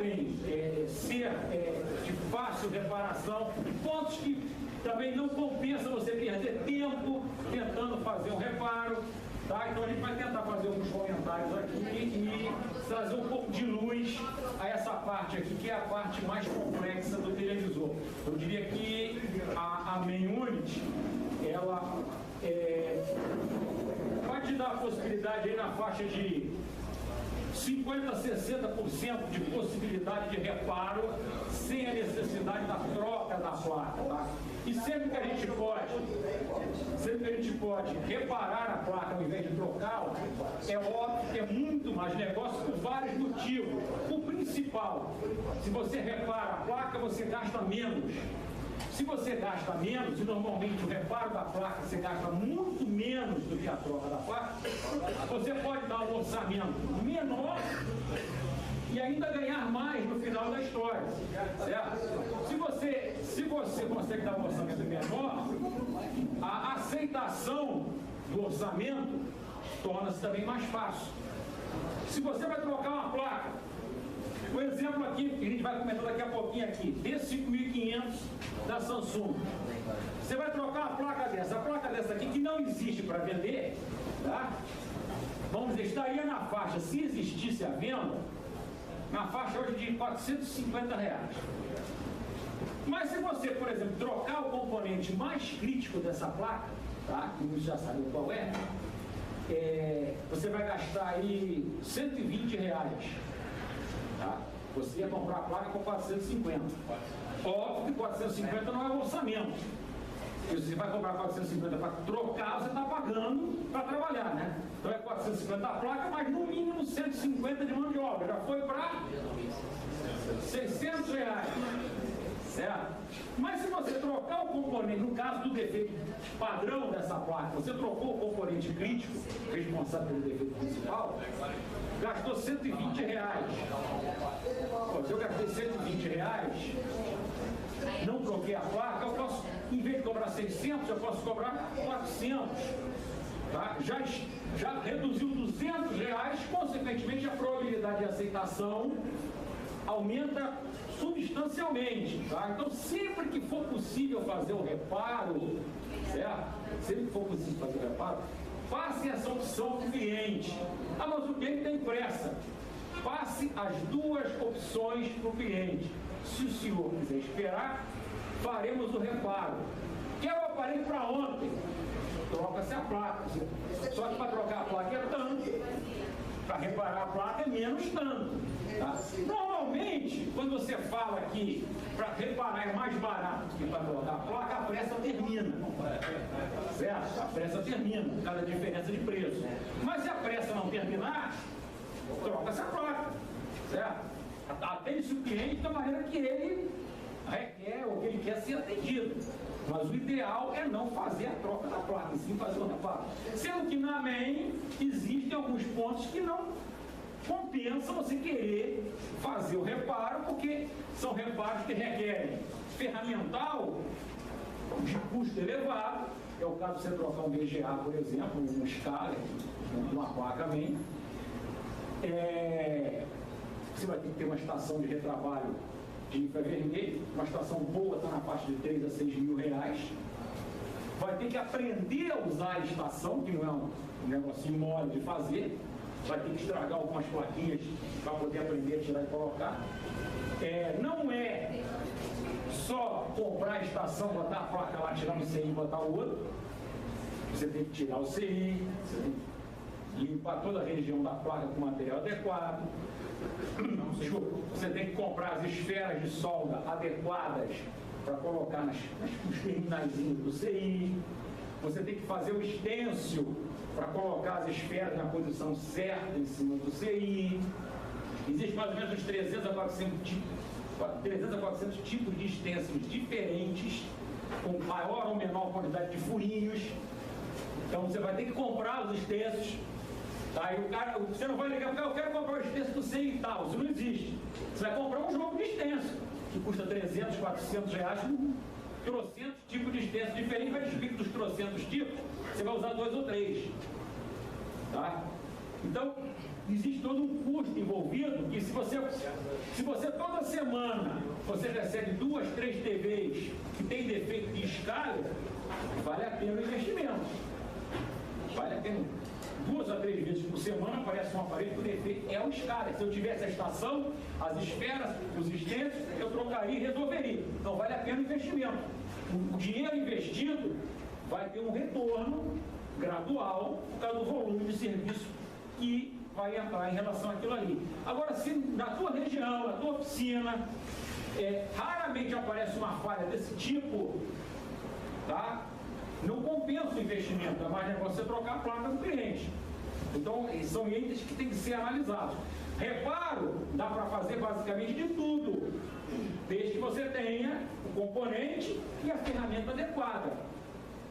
podem ser de fácil reparação, pontos que também não compensa você perder tempo tentando fazer um reparo. Tá? Então a gente vai tentar fazer alguns comentários aqui e trazer um pouco de luz a essa parte aqui, que é a parte mais complexa do televisor. Eu diria que a Main Unit, ela vai te dar a possibilidade aí na faixa de 50% a 60% de possibilidade de reparo sem a necessidade da troca da placa, tá? E sempre que a gente pode reparar a placa ao invés de trocá-la, é óbvio que é muito mais negócio por vários motivos. O principal, se você repara a placa, você gasta menos. Se você gasta menos, e normalmente o reparo da placa você gasta muito menos do que a troca da placa, você pode dar um orçamento menor e ainda ganhar mais no final da história, certo? Se você consegue dar um orçamento menor, a aceitação do orçamento torna-se também mais fácil. Se você vai trocar uma placa, o exemplo aqui, que a gente vai comentar daqui a pouquinho aqui, D5500 da Samsung. Você vai trocar a placa dessa aqui, que não existe para vender, tá? Vamos dizer, estaria na faixa, se existisse a venda, na faixa hoje de R$450. Mas se você, por exemplo, trocar o componente mais crítico dessa placa, tá? Que você já sabe qual é, você vai gastar aí R$120. Tá? Você ia comprar a placa com 450. Óbvio que 450 não é o orçamento. Se você vai comprar 450 para trocar, você está pagando para trabalhar, né? Então é 450 a placa, mas no mínimo 150 de mão de obra. Já foi para R$600. Certo? Mas se você trocar o componente, no caso do defeito padrão dessa placa, você trocou o componente crítico, responsável pelo defeito principal, gastou R$120. Se eu gastei R$120, não troquei a placa, eu posso, em vez de cobrar 600, eu posso cobrar 400. Tá? Já reduziu R$200, consequentemente a probabilidade de aceitação aumenta substancialmente, tá? Então sempre que for possível fazer o reparo, certo? Sempre que for possível fazer o reparo, passe essa opção para o cliente. Ah, mas o cliente tem pressa. Passe as duas opções para o cliente. Se o senhor quiser esperar, faremos o reparo. Quer o aparelho para ontem? Troca-se a placa. Só que para trocar a placa é tanto. Para reparar a placa é menos tanto. Tá? Normalmente, quando você fala que para reparar é mais barato do que para trocar a placa, a pressa termina. Certo? A pressa termina, por causa da diferença de preço. Mas se a pressa não terminar, troca-se a placa. Certo? Atende-se o cliente da maneira que ele requer ou que ele quer ser atendido. Mas o ideal é não fazer a troca da placa, e sim fazer o reparo. Sendo que na Main existem alguns pontos que não compensa você querer fazer o reparo, porque são reparos que requerem ferramental de custo elevado. É o caso de você trocar um VGA, por exemplo, um scaler, uma placa Main. Você vai ter que ter uma estação de retrabalho de infravermelho, uma estação boa está na faixa de R$3 a R$6.000. Vai ter que aprender a usar a estação, que não é um negocinho mole de fazer. Vai ter que estragar algumas plaquinhas para poder aprender a tirar e colocar. Não é só comprar a estação, botar a placa lá, tirar um CI e botar o outro. Você tem que tirar o CI, você tem que limpar toda a região da placa com material adequado. Você tem que comprar as esferas de solda adequadas para colocar nos terminaizinhos do CI. Você tem que fazer o stencil para colocar as esferas na posição certa em cima do CI. Existem mais ou menos uns 300 a 400 tipos de stencils diferentes, com maior ou menor quantidade de furinhos. Então você vai ter que comprar os stencils. Tá? E você não vai ligar porque eu quero comprar o stencil do CI e tal. Isso não existe. Você vai comprar um jogo de stencil, que custa R$300, R$400, com trocentos tipos de stencil diferentes. Vai descobrir que dos trocentos tipos, você vai usar 2 ou 3. Tá? Então, existe todo um custo envolvido, que se você toda semana você recebe 2, 3 TVs que tem defeito de escala, vale a pena o investimento. Vale a pena. 2 a 3 vezes por semana aparece um aparelho com defeito. É o escala. Se eu tivesse a estação, as esferas, os estentes, eu trocaria e resolveria. Então vale a pena o investimento. O dinheiro investido vai ter um retorno gradual por causa do volume de serviço que vai entrar em relação àquilo ali. Agora, se na tua região, na tua oficina, raramente aparece uma falha desse tipo, tá? Não compensa o investimento, é mais negócio você trocar a placa do cliente. Então, são itens que têm que ser analisados. Reparo, dá para fazer basicamente de tudo, desde que você tenha o componente e a ferramenta adequada.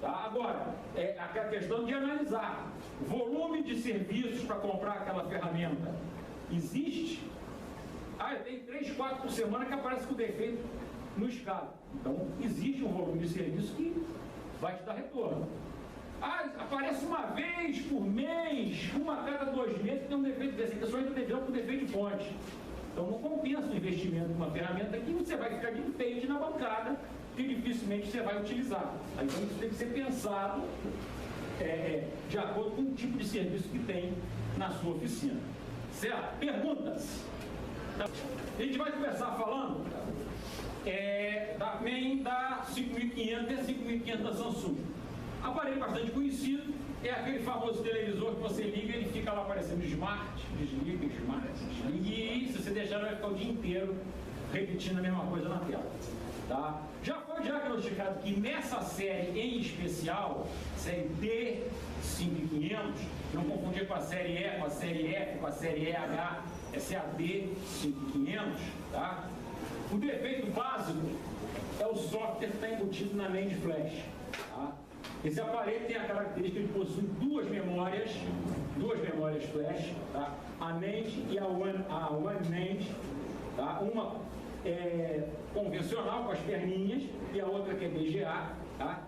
Tá? Agora, é a questão de analisar volume de serviços para comprar aquela ferramenta. Existe? Tem 3, 4 por semana que aparece com defeito no escala. Então, existe um volume de serviço que vai te dar retorno. Aparece uma vez por mês, uma a cada 2 meses que tem um defeito desse. Eu só entra com defeito de fonte. Então não compensa o investimento em uma ferramenta que você vai ficar de enfeite na bancada, que dificilmente você vai utilizar. Então isso tem que ser pensado de acordo com o tipo de serviço que tem na sua oficina. Certo? Perguntas? A gente vai começar falando também da 5500 e a 5500 da Samsung. Aparelho bastante conhecido, é aquele famoso televisor que você liga e ele fica lá aparecendo smart, desliga, smart, desliga, e se você deixar ele vai ficar o dia inteiro repetindo a mesma coisa na tela. Tá? Já foi diagnosticado que nessa série em especial, série D5500, não confundir com a série E, com a série F, com a série EH, essa é a D5500, tá? O defeito básico é o software que está embutido na NAND Flash. Tá? Esse aparelho tem a característica de possuir duas memórias Flash, tá? A NAND e a One NAND, tá? Uma convencional com as perninhas e a outra que é BGA. Tá?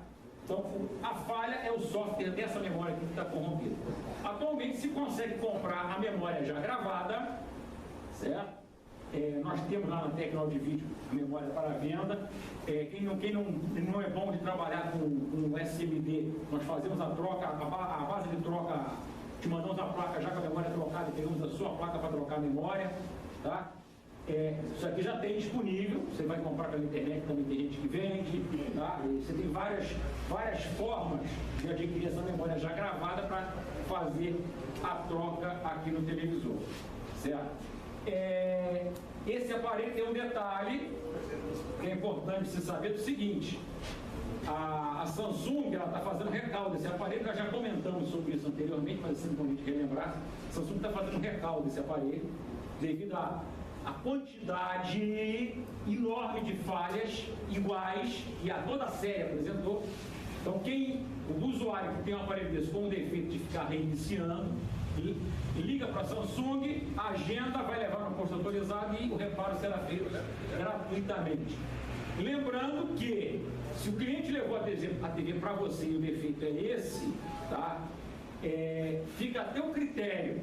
Então, a falha é o software dessa memória que está corrompida. Atualmente se consegue comprar a memória já gravada, certo? Nós temos lá na Tecnol de Vídeo a memória para venda. Quem não é bom de trabalhar com SMD, nós fazemos a troca, a base de troca, te mandamos a placa já com a memória trocada e pegamos a sua placa para trocar a memória. Tá? Isso aqui já tem disponível, você vai comprar pela internet, também tem gente que vende. Tá? Você tem várias formas de adquirir essa memória já gravada para fazer a troca aqui no televisor. Certo? Esse aparelho tem um detalhe que é importante você saber do seguinte: a Samsung está fazendo recaldo desse aparelho. Nós já comentamos sobre isso anteriormente, mas assim como a gente relembrar, a Samsung está fazendo recaldo desse aparelho devido à quantidade enorme de falhas iguais que a toda a série apresentou. Então o usuário que tem um aparelho desse com um defeito de ficar reiniciando, liga para a Samsung, agenda, vai levar no posto autorizado e o reparo será feito gratuitamente. Lembrando que, se o cliente levou a TV para você e o defeito é esse, tá? Fica até o critério,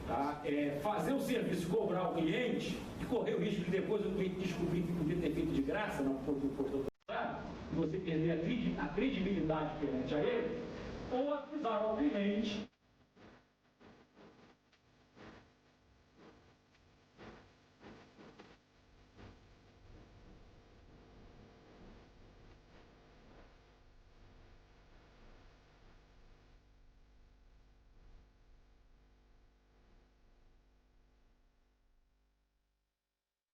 tá? Fazer o serviço, cobrar o cliente e correr o risco de depois o cliente descobrir que podia ter feito de graça no posto autorizado e você perder a credibilidade perante a ele, ou avisar ao cliente